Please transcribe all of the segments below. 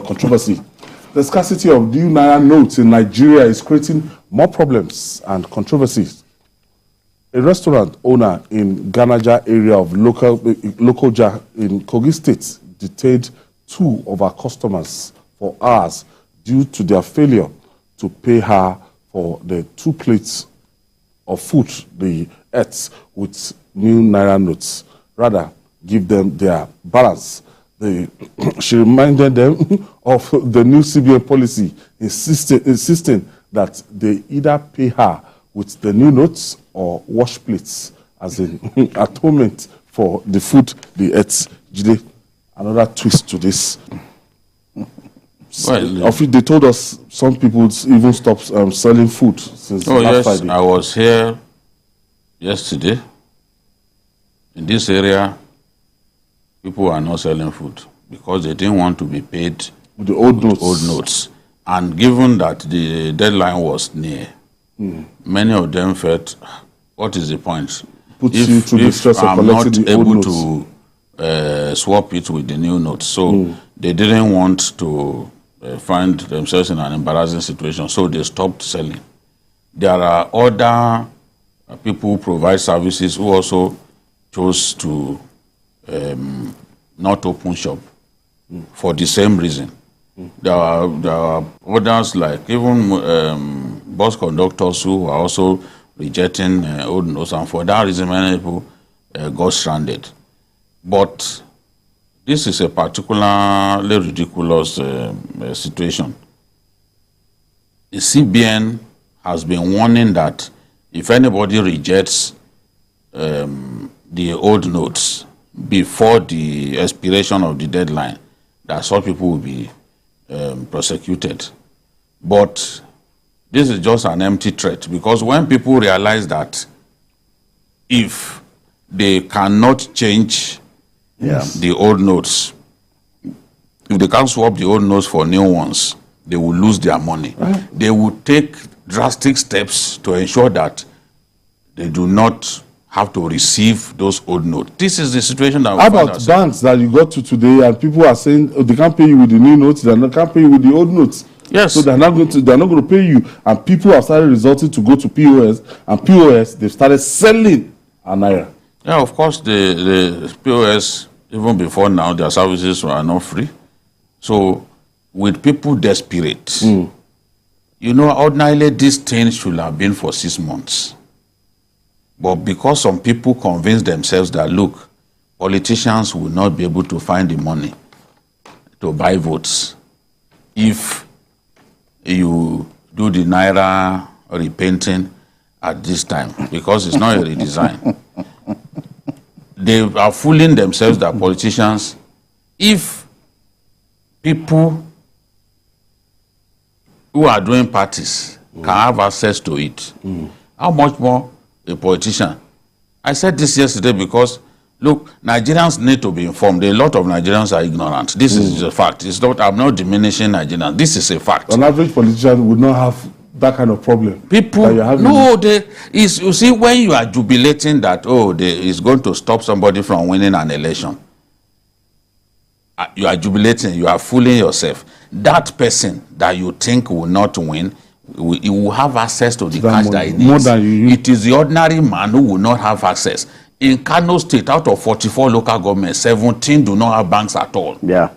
controversy. The scarcity of new naira notes in Nigeria is creating more problems and controversies. A restaurant owner in Ganaja area of Lokoja in Kogi State detained 2 of her customers for hours due to their failure to pay her for the 2 plates of food they ate with new naira notes. Rather, give them their balance. She reminded them of the new CBN policy, insisting that they either pay her with the new notes or wash plates as an atonement for the food they ate. Jide, another twist to this. Well, they told us some people even stopped selling food since last Friday. I was here yesterday. In this area, people are not selling food because they didn't want to be paid with the old notes. And given that the deadline was near, many of them felt, what is the point? If I'm not able to swap it with the new notes. So they didn't want to find themselves in an embarrassing situation, so they stopped selling. There are other people who provide services who also chose to not open shop for the same reason. There are others, like even bus conductors, who are also rejecting old notes, and for that reason many people got stranded. But this is a particularly ridiculous situation. The CBN has been warning that if anybody rejects the old notes before the expiration of the deadline, that such people will be prosecuted. But this is just an empty threat, because when people realize that if they cannot change the old notes, if they can't swap the old notes for new ones, they will lose their money. They will take drastic steps to ensure that they do not have to receive those old notes. This is the situation that we find ourselves. How about banks that you got to today and people are saying they can't pay you with the new notes, they can't pay you with the old notes? Yes. So they're not going to pay you, and people have started resorting to go to POS, and POS they've started selling a naira. Yeah, of course the POS, even before now, their services were not free. So with people desperate, you know, ordinarily this thing should have been for 6 months. But because some people convince themselves that, look, politicians will not be able to find the money to buy votes if you do the naira repainting at this time, because it's not a redesign. They are fooling themselves that politicians, if people who are doing parties can have access to it, how much more a politician? I said this yesterday because, look, Nigerians need to be informed. A lot of Nigerians are ignorant. This is a fact. It's not, I'm not diminishing Nigerians. This is a fact. An average politician would not have that kind of problem. People, no, you see, when you are jubilating that, it's going to stop somebody from winning an election, you are jubilating, you are fooling yourself. That person that you think will not win, he will have access to the cash that he needs. More than you. It is the ordinary man who will not have access. In Kano State, out of 44 local governments, 17 do not have banks at all. Yeah.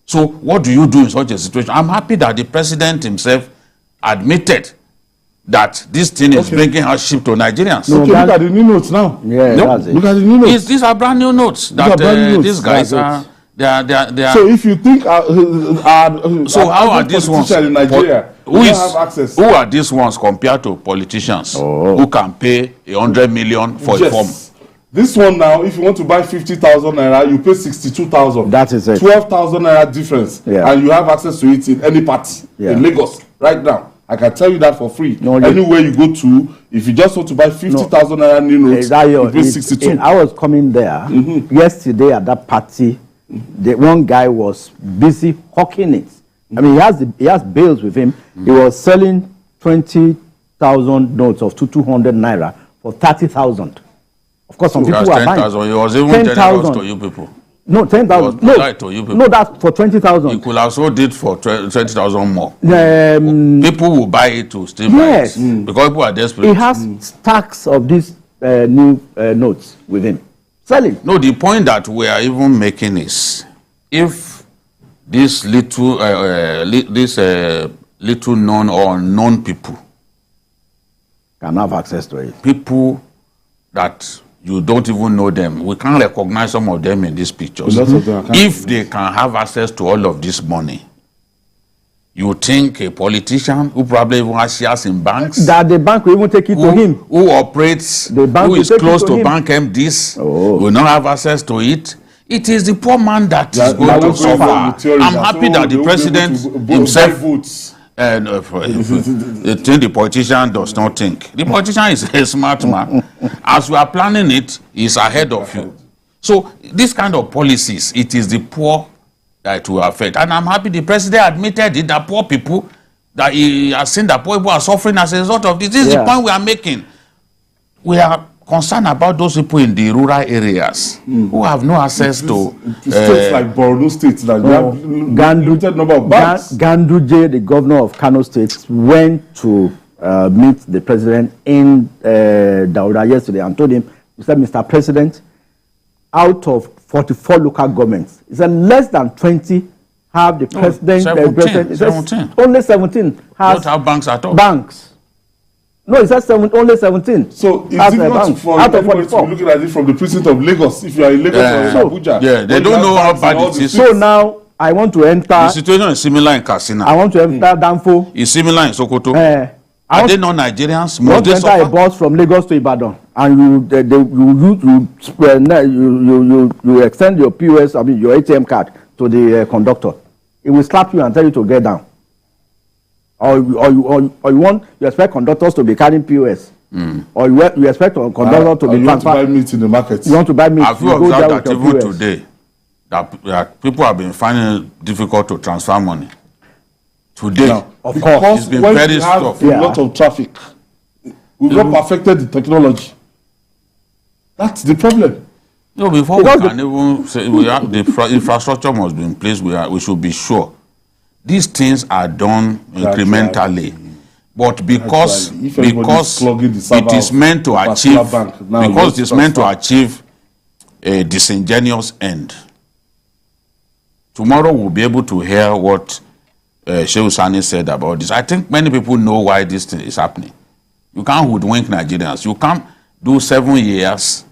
So what do you do in such a situation? I'm happy that the president himself admitted that this thing is bringing hardship to Nigerians. No, look at the new notes now. Yeah, that's it. Look at the new notes. These are brand new notes that these guys are. They are. So if you think so how are these ones in Nigeria have access? Who are these ones compared to politicians who can pay 100 million for a form? This one now, if you want to buy 50,000 naira, you pay 62,000. That is it. 12,000 naira difference, and you have access to it in any party in Lagos right now. I can tell you that for free. Anywhere you go to, if you just want to buy 50,000 naira new notes, you pay 62. I was coming there yesterday at that party. The one guy was busy hawking it. I mean, he has bills with him. He was selling 20,000 notes of 200 naira for 30,000. Of course, some people are buying. 10,000. He was even 10,000 to you people. No, 10,000. No, no, that's for 20,000. You could have sold it for 20,000 more. People will buy it to still buy it because people are desperate. He has stacks of these new notes with him. Selling. No, the point that we are even making is, if these little little known or unknown people can have access to it. People that you don't even know them. We can't recognize some of them in these pictures. If they can have access to all of this money, you think a politician who probably even has shares in banks, that the bank will even take it to him, who operates, who is close to bank MDs, will not have access to it. It is the poor man that is going to suffer. I'm happy that the president himself and the politician does not think. The politician is a smart man. As we are planning it, he's ahead of you. So this kind of policies, it is the poor that will affect. And I'm happy the president admitted it, that poor people, that he has seen that poor people are suffering as a result of this. This is the point we are making. We are concerned about those people in the rural areas who have no access to states like Borno State that have limited number of banks. Ganduje, the governor of Kano State, went to meet the president in Daura yesterday and told him, he said, Mr. President, out of 44 local governments, he said less than 20 have the president. 17. Only 17 don't have banks at all. Banks. No, it says only 17. So it's difficult for everybody to be looking at it from the precinct of Lagos. If you are in Lagos or in Abuja, they don't know how bad it is. So now I want to enter. The situation is similar in Katsina. I want to enter Danfo. It's similar in Sokoto. Are they not Nigerians? You want to enter a bus from Lagos to Ibadan, and you extend your POS, I mean your ATM card to the conductor. It will slap you and tell you to get down. Or you expect conductors to be carrying POS, or you expect a conductor to be transferred. You want to buy meat in the market. You want to buy meat. Have you observed that even today, that people have been finding it difficult to transfer money? Today, of course, it's been very tough. A lot of traffic. We've not perfected the technology. That's the problem. No, before we can even say the infrastructure must be in place, we should be sure. These things are done incrementally, but because it is meant to achieve, because it is meant to achieve a disingenuous end. Tomorrow we'll be able to hear what Shehu Sani said about this. I think many people know why this thing is happening. You can't hoodwink Nigerians. You can't do 7 years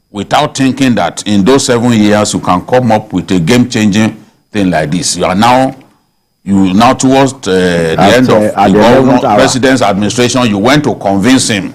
without thinking that in those 7 years you can come up with a game-changing thing like this. You now towards the end of the president's administration, you went to convince him,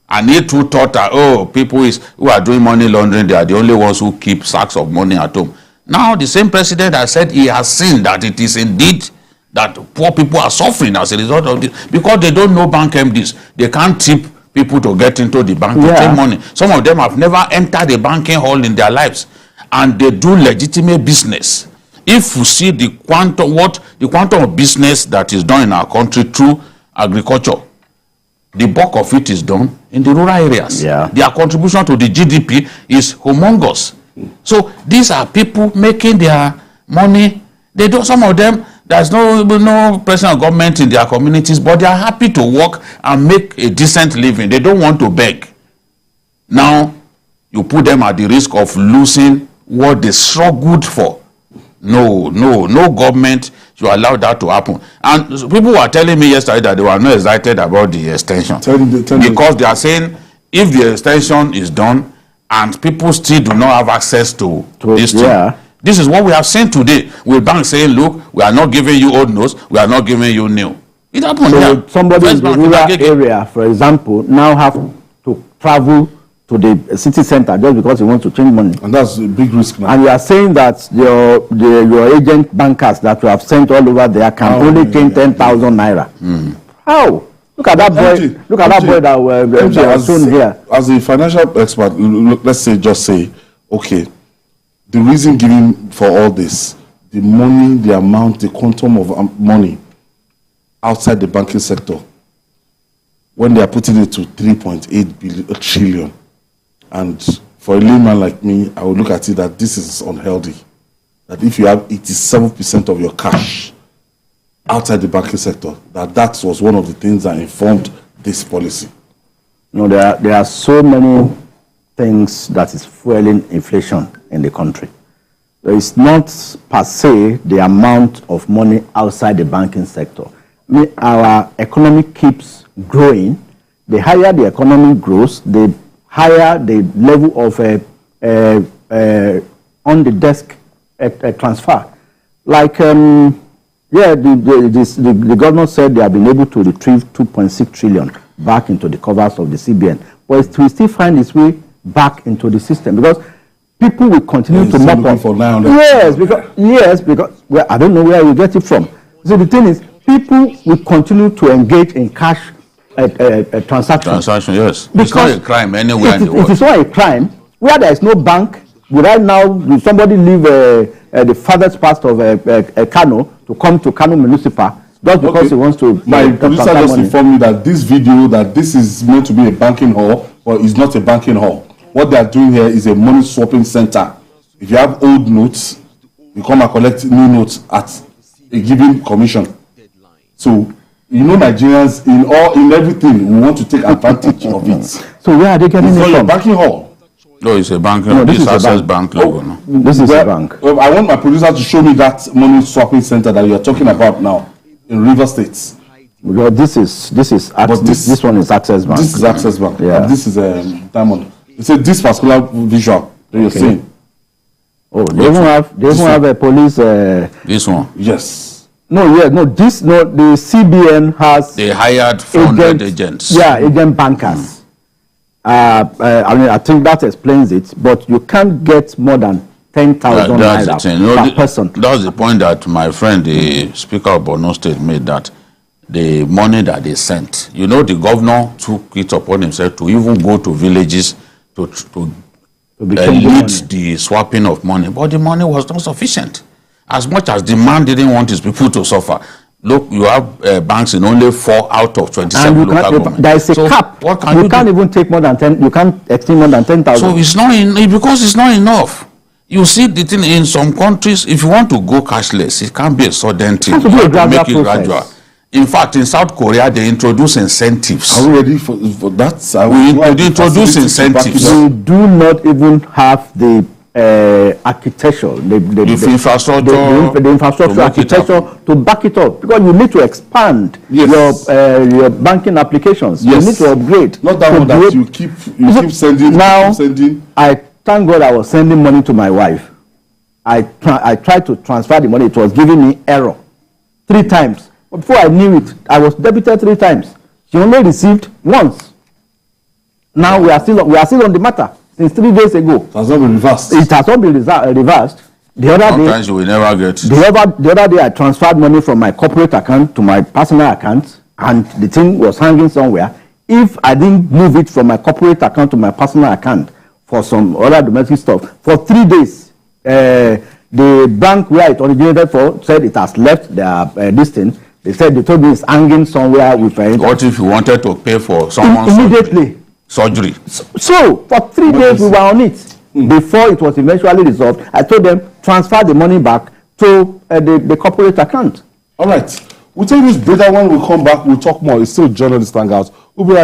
and he too thought that people who are doing money laundering, they are the only ones who keep sacks of money at home. Now the same president has said he has seen that it is indeed that poor people are suffering as a result of this because they don't know bank MDs. They can't tip people to get into the bank to take money. Some of them have never entered a banking hall in their lives, and they do legitimate business. If you see the quantum of business that is done in our country through agriculture, the bulk of it is done in the rural areas. Their contribution to the GDP is humongous. So these are people making their money. They don't. Some of them, there's no president of government in their communities, but they are happy to work and make a decent living. They don't want to beg. Now you put them at the risk of losing what they struggled for. No government should allow that to happen. And people were telling me yesterday that they were not excited about the extension. Because they are saying if the extension is done and people still do not have access to this thing. This is what we have seen today. With banks saying, look, we are not giving you old notes, we are not giving you new. It happened so somebody in the rural area, for example, now have to travel to the city center just because he wants to change money. And that's a big risk now. And you are saying that your agent bankers that you have sent all over there can only change 10,000 naira. How? Look at that boy. Look at that boy that was shown here. As a financial expert, let's say, okay, the reason given for all this, the money, the amount, the quantum of money outside the banking sector, when they are putting it to 3.8 trillion, and for a layman like me, I would look at it that this is unhealthy. That if you have 87% of your cash outside the banking sector, that was one of the things that informed this policy. No, there are so many things that is fueling inflation in the country. It's not per se the amount of money outside the banking sector. I mean, our economy keeps growing. The higher the economy grows, the higher the level of on the desk transfer. Like, the governor said they have been able to retrieve 2.6 trillion back into the covers of the CBN, but it will still find its way back into the system because people will continue to mop up. For 900. Yes, because well, I don't know where you get it from. So the thing is, people will continue to engage in cash transactions. Transaction, yes. Because it's not a crime anywhere in the world. It is not a crime. Where there is no bank, right now, will somebody leave the farthest part of Kano to come to Kano Municipal just because he wants to? My producer just informed me that this video, that this is meant to be a banking hall, but it's not a banking hall. What they are doing here is a money swapping center. If you have old notes, you come and collect new notes at a given commission. So, you know, Nigerians in everything, we want to take advantage of it. So where are they getting it It's not from? a banking hall. No, it's a bank. No, this is a Access bank. logo. No? This is a bank. I want my producer to show me that money swapping center that you are talking about now in River State. Because this one is Access Bank. This is Access Bank. Yeah. And this is Diamond. You say this particular visual that you're seeing. Oh, they even have a police. This one. Yes. The CBN has. They hired 400 agents. Yeah, agent bankers. I mean, I think that explains it. But you can't get more than 10,000 naira per person. That's the point that my friend, the Speaker of Borno State, made, that the money that they sent, you know, the governor took it upon himself to even go to villages to lead the swapping of money. But the money was not sufficient. As much as the man didn't want his people to suffer. Look, you have banks in only 4 out of 27 local governments. There is a cap. What can you can't even take more than 10. You can't exceed more than 10,000. So it's not because it's not enough. You see the thing in some countries, if you want to go cashless, it can't be a sudden thing. It has to be a gradual make it gradual. In fact, in South Korea, they introduce incentives. Are we ready for that? We introduce incentives. We do not even have the architecture, the infrastructure architecture to back it up, because you need to expand your banking applications. Yes. You need to upgrade. Not that one that you keep sending. Now, sending. I thank God I was sending money to my wife. I tried to transfer the money. It was giving me error 3 times. But before I knew it, I was debited 3 times. She only received once. Now we are still on the matter. Since 3 days ago. It has not been reversed. It has not been reversed. The other Sometimes day, you will never get it. The other day, I transferred money from my corporate account to my personal account, and the thing was hanging somewhere. If I didn't move it from my corporate account to my personal account for some other domestic stuff, for 3 days, the bank where it originated for said it has left their listing. They told me it's hanging somewhere with. What if you wanted to pay for someone's immediately? Surgery. So for 3 days we were on it. Before it was eventually resolved, I told them transfer the money back to the corporate account. All right. We'll take this break, and when we come back, we'll talk more. It's still Journalist Hangout. We'll be right